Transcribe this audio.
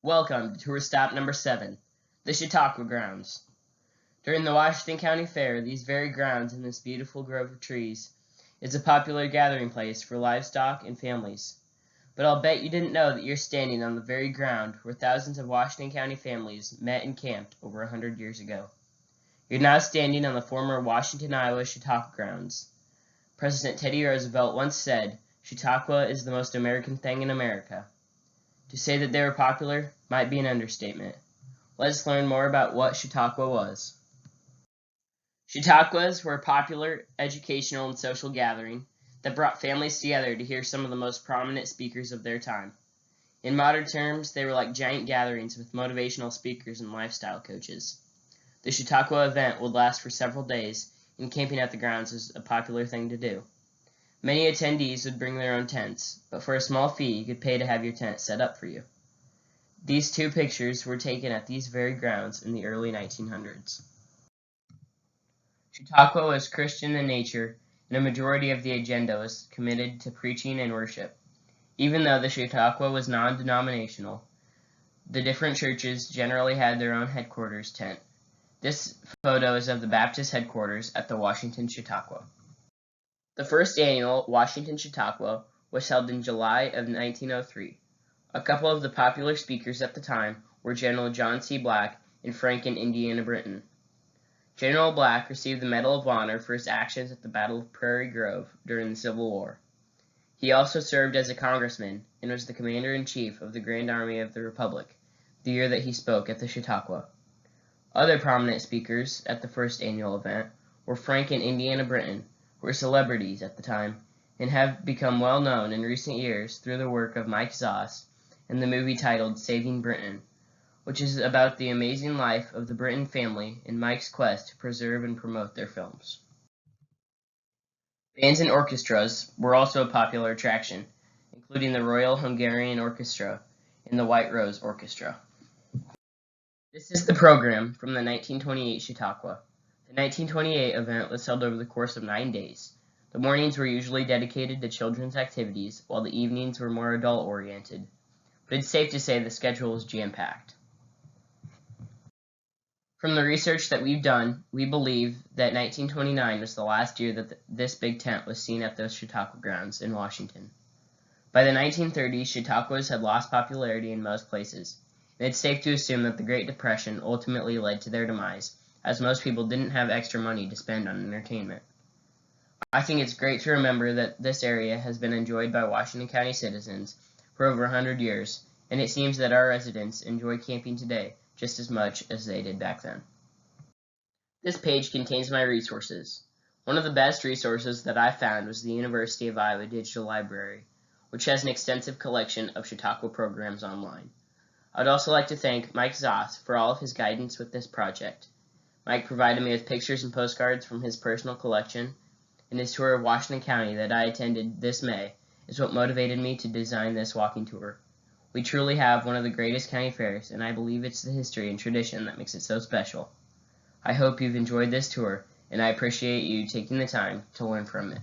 Welcome to tour stop number 7, the Chautauqua grounds. During the Washington County Fair, these very grounds in this beautiful grove of trees is a popular gathering place for livestock and families. But I'll bet you didn't know that you're standing on the very ground where thousands of Washington County families met and camped over 100 years ago. You're now standing on the former Washington, Iowa Chautauqua grounds. President Teddy Roosevelt once said, "Chautauqua is the most American thing in America." To say that they were popular might be an understatement. Let's learn more about what Chautauqua was. Chautauquas were a popular educational and social gathering that brought families together to hear some of the most prominent speakers of their time. In modern terms, they were like giant gatherings with motivational speakers and lifestyle coaches. The Chautauqua event would last for several days, and camping at the grounds was a popular thing to do. Many attendees would bring their own tents, but for a small fee you could pay to have your tent set up for you. These two pictures were taken at these very grounds in the early 1900s. Chautauqua was Christian in nature, and a majority of the agenda was committed to preaching and worship. Even though the Chautauqua was non-denominational, the different churches generally had their own headquarters tent. This photo is of the Baptist headquarters at the Washington Chautauqua. The first annual Washington Chautauqua was held in July of 1903. A couple of the popular speakers at the time were General John C. Black and Franklin, Indiana Britton. General Black received the Medal of Honor for his actions at the Battle of Prairie Grove during the Civil War. He also served as a congressman and was the commander-in-chief of the Grand Army of the Republic, the year that he spoke at the Chautauqua. Other prominent speakers at the first annual event were Frank and Indiana Britton, who were celebrities at the time, and have become well known in recent years through the work of Mike Zoss and the movie titled Saving Britain, which is about the amazing life of the Britton family and Mike's quest to preserve and promote their films. Bands and orchestras were also a popular attraction, including the Royal Hungarian Orchestra and the White Rose Orchestra. This is the program from the 1928 Chautauqua. The 1928 event was held over the course of 9 days. The mornings were usually dedicated to children's activities, while the evenings were more adult-oriented. But it's safe to say the schedule was jam-packed. From the research that we've done, we believe that 1929 was the last year that this big tent was seen at those Chautauqua grounds in Washington. By the 1930s, Chautauquas had lost popularity in most places, and it's safe to assume that the Great Depression ultimately led to their demise, as most people didn't have extra money to spend on entertainment. I think it's great to remember that this area has been enjoyed by Washington County citizens for over 100 years, and it seems that our residents enjoy camping today just as much as they did back then. This page contains my resources. One of the best resources that I found was the University of Iowa Digital Library, which has an extensive collection of Chautauqua programs online. I'd also like to thank Mike Zoss for all of his guidance with this project. Mike provided me with pictures and postcards from his personal collection, and his tour of Washington County that I attended this May is what motivated me to design this walking tour. We truly have one of the greatest county fairs, and I believe it's the history and tradition that makes it so special. I hope you've enjoyed this tour, and I appreciate you taking the time to learn from it.